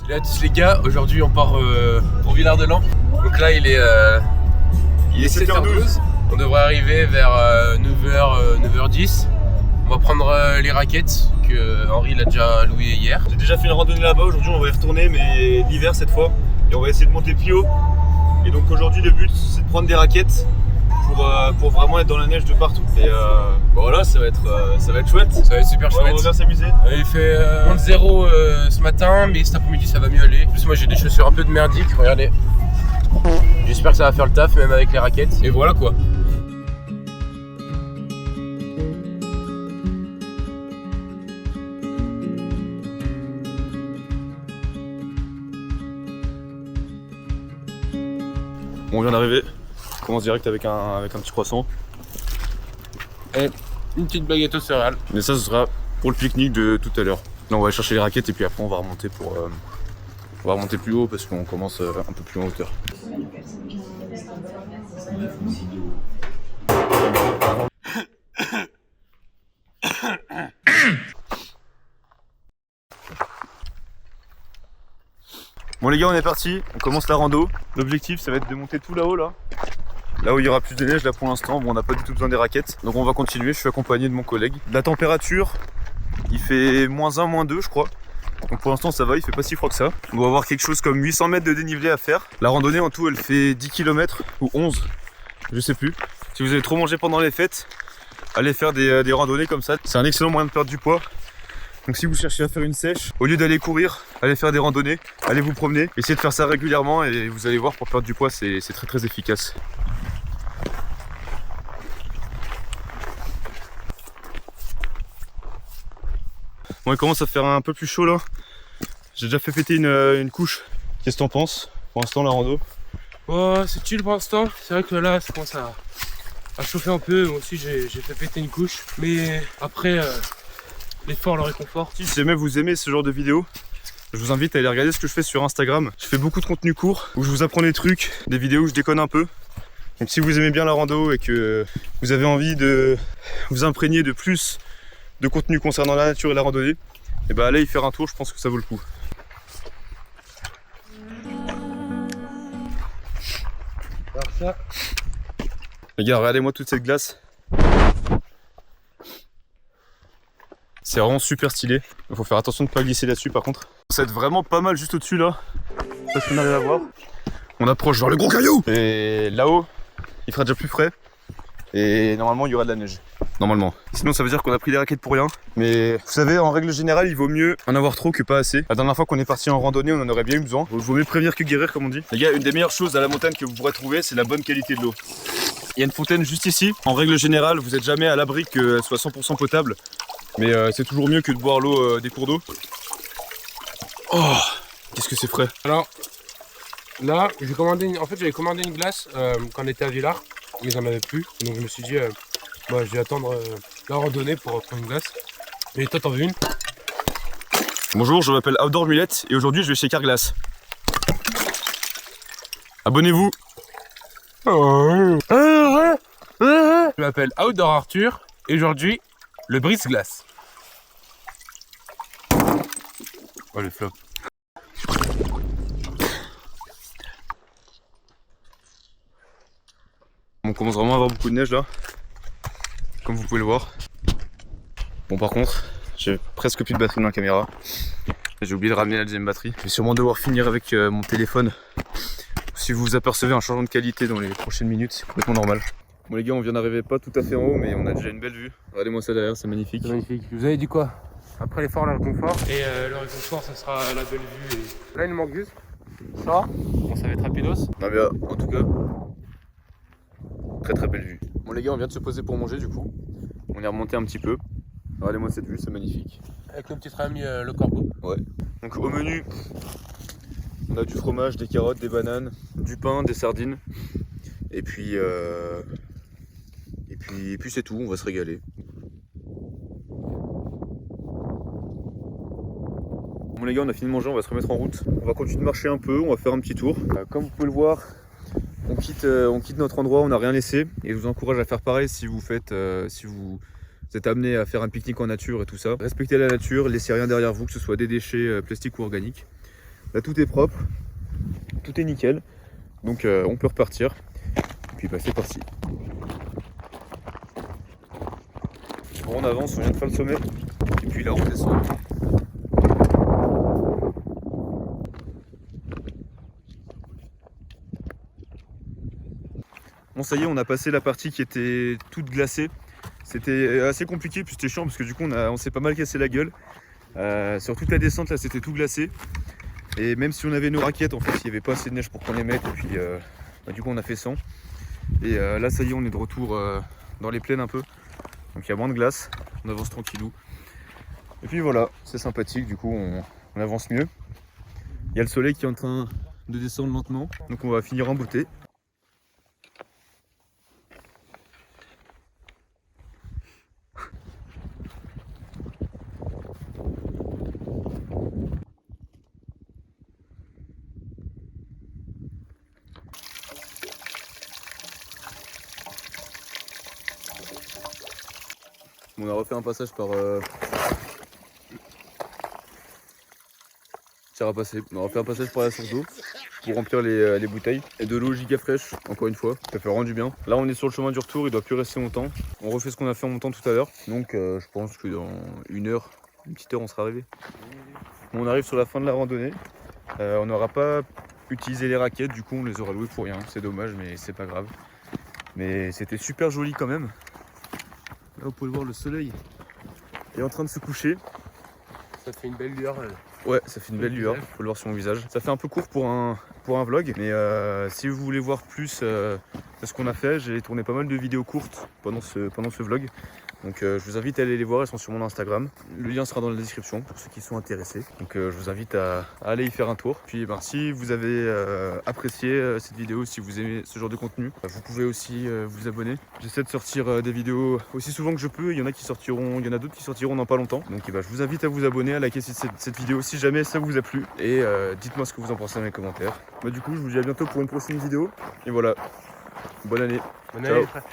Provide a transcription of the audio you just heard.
Salut à tous les gars, aujourd'hui on part pour Villard-de-Lans. Donc là il est 7h12. On devrait arriver vers 9h10. On va prendre les raquettes que Henri l'a déjà louées hier. J'ai déjà fait une randonnée là-bas, aujourd'hui on va y retourner mais l'hiver cette fois. Et on va essayer de monter plus haut. Et donc aujourd'hui le but c'est de prendre des raquettes pour vraiment être dans la neige de partout. Et voilà, ça va être chouette. Ça va être super chouette. On va bien s'amuser. Il fait moins de 0 ce matin, mais cet après-midi ça va mieux aller. En plus moi j'ai des chaussures un peu de merdique, regardez. J'espère que ça va faire le taf même avec les raquettes. Et voilà quoi. Bon, on vient d'arriver. On commence direct avec un petit croissant. Et une petite baguette aux céréales. Mais ça ce sera pour le pique-nique de tout à l'heure. Là on va aller chercher les raquettes et puis après on va remonter on va remonter plus haut parce qu'on commence un peu plus en hauteur. Bon les gars, on est parti, on commence la rando. L'objectif ça va être de monter tout là-haut là. Là où il y aura plus de neige là pour l'instant, bon on n'a pas du tout besoin des raquettes. Donc on va continuer, je suis accompagné de mon collègue. La température, il fait -1, -2 je crois. Donc pour l'instant ça va, il fait pas si froid que ça. On va avoir quelque chose comme 800 mètres de dénivelé à faire. La randonnée en tout elle fait 10 km ou 11, je sais plus. Si vous avez trop mangé pendant les fêtes, allez faire des randonnées comme ça. C'est un excellent moyen de perdre du poids. Donc si vous cherchez à faire une sèche, au lieu d'aller courir, allez faire des randonnées, allez vous promener. Essayez de faire ça régulièrement et vous allez voir, pour perdre du poids c'est très efficace. Bon, il commence à faire un peu plus chaud là. J'ai déjà fait péter une couche. Qu'est-ce que t'en penses pour l'instant la rando? Oh, c'est chill pour l'instant. C'est vrai que là ça commence à chauffer un peu. Moi aussi j'ai fait péter une couche. Mais après, l'effort, le réconfort. Si jamais vous aimez ce genre de vidéos, je vous invite à aller regarder ce que je fais sur Instagram. Je fais beaucoup de contenu court où je vous apprends des trucs, des vidéos où je déconne un peu. Donc si vous aimez bien la rando et que vous avez envie de vous imprégner de plus de contenu concernant la nature et la randonnée, et bah allez y faire un tour, je pense que ça vaut le coup. Alors ça. Les gars, regardez-moi toute cette glace. C'est vraiment super stylé. Il faut faire attention de ne pas glisser là-dessus par contre. Ça va être vraiment pas mal juste au-dessus là. Parce qu'on arrive à voir. On approche vers le gros caillou. Et là-haut, il fera déjà plus frais. Et normalement, il y aura de la neige. Normalement. Sinon, ça veut dire qu'on a pris des raquettes pour rien. Mais vous savez, en règle générale, il vaut mieux en avoir trop que pas assez. La dernière fois qu'on est parti en randonnée, on en aurait bien eu besoin. Il vaut mieux prévenir que guérir, comme on dit. Les gars, une des meilleures choses à la montagne que vous pourrez trouver, c'est la bonne qualité de l'eau. Il y a une fontaine juste ici. En règle générale, vous n'êtes jamais à l'abri qu'elle soit 100% potable. Mais c'est toujours mieux que de boire l'eau des cours d'eau. Oh, qu'est-ce que c'est frais. Alors là, j'avais commandé une glace quand on était à Villars, mais j'en avais plus. Donc je me suis dit, je vais attendre la randonnée pour prendre une glace. Et toi, t'en veux une? Bonjour, je m'appelle Outdoor Mulette et aujourd'hui je vais chez Carglass. Abonnez-vous. Je m'appelle Outdoor Arthur et aujourd'hui, le brise-glace. Oh le flop. On commence vraiment à avoir beaucoup de neige là, comme vous pouvez le voir. Bon par contre, j'ai presque plus de batterie dans la caméra. J'ai oublié de ramener la deuxième batterie. Je vais sûrement devoir finir avec mon téléphone. Si vous apercevez un changement de qualité dans les prochaines minutes, c'est complètement normal. Bon les gars, on vient d'arriver pas tout à fait en haut, mais on a déjà une belle vue. Regardez-moi ça derrière, c'est magnifique. C'est magnifique. Vous avez dit quoi? Après l'effort, le réconfort. Et le réconfort, ça sera la belle vue. Et... là, il nous manque juste ça. Bon, ça va être rapidos. Non mais en tout cas, très belle vue. Bon les gars, on vient de se poser pour manger du coup. On est remonté un petit peu. Regardez-moi cette vue, c'est magnifique. Avec le petit ami le corbeau. Ouais. Donc au menu, on a du fromage, des carottes, des bananes, du pain, des sardines. Et puis c'est tout, on va se régaler. Bon les gars, on a fini de manger, on va se remettre en route. On va continuer de marcher un peu, on va faire un petit tour. Comme vous pouvez le voir, on quitte notre endroit, on n'a rien laissé. Et je vous encourage à faire pareil si vous êtes amené à faire un pique-nique en nature et tout ça. Respectez la nature, laissez rien derrière vous, que ce soit des déchets plastiques ou organiques. Là tout est propre, tout est nickel. Donc on peut repartir. Et puis bah c'est parti. Bon, on avance, on vient de faire le sommet. Et puis là on descend. Bon ça y est, on a passé la partie qui était toute glacée. C'était assez compliqué, puis c'était chiant parce que du coup on s'est pas mal cassé la gueule. Sur toute la descente là c'était tout glacé. Et même si on avait nos raquettes, en fait il n'y avait pas assez de neige pour qu'on les mette. Et puis bah, du coup on a fait 100. Et là ça y est, on est de retour dans les plaines un peu. Donc il y a moins de glace, on avance tranquillou. Et puis voilà, c'est sympathique, du coup on avance mieux. Il y a le soleil qui est en train de descendre lentement, donc on va finir en beauté. On a refait un passage par à passer. On a refait un passage par la source d'eau pour remplir les bouteilles. Et de l'eau giga fraîche, encore une fois, ça fait vraiment du bien. Là on est sur le chemin du retour, il doit plus rester longtemps. On refait ce qu'on a fait en montant tout à l'heure. Donc je pense que dans une petite heure on sera arrivé. On arrive sur la fin de la randonnée. On n'aura pas utilisé les raquettes, du coup on les aura louées pour rien. C'est dommage mais c'est pas grave. Mais c'était super joli quand même. Là vous pouvez voir le soleil est en train de se coucher. Ça te fait une belle lueur. Ouais, ça fait une belle lueur, faut le voir sur mon visage. Ça fait un peu court pour un vlog, mais si vous voulez voir plus de ce qu'on a fait, j'ai tourné pas mal de vidéos courtes pendant ce vlog. Donc je vous invite à aller les voir, elles sont sur mon Instagram. Le lien sera dans la description pour ceux qui sont intéressés. Donc je vous invite à aller y faire un tour. Puis si vous avez apprécié cette vidéo, si vous aimez ce genre de contenu, vous pouvez aussi vous abonner. J'essaie de sortir des vidéos aussi souvent que je peux. Il y en a d'autres qui sortiront dans pas longtemps. Donc je vous invite à vous abonner, à liker cette vidéo si jamais ça vous a plu. Et dites-moi ce que vous en pensez dans les commentaires. Du coup je vous dis à bientôt pour une prochaine vidéo. Et voilà, bonne année. Bonne Ciao. année, frère.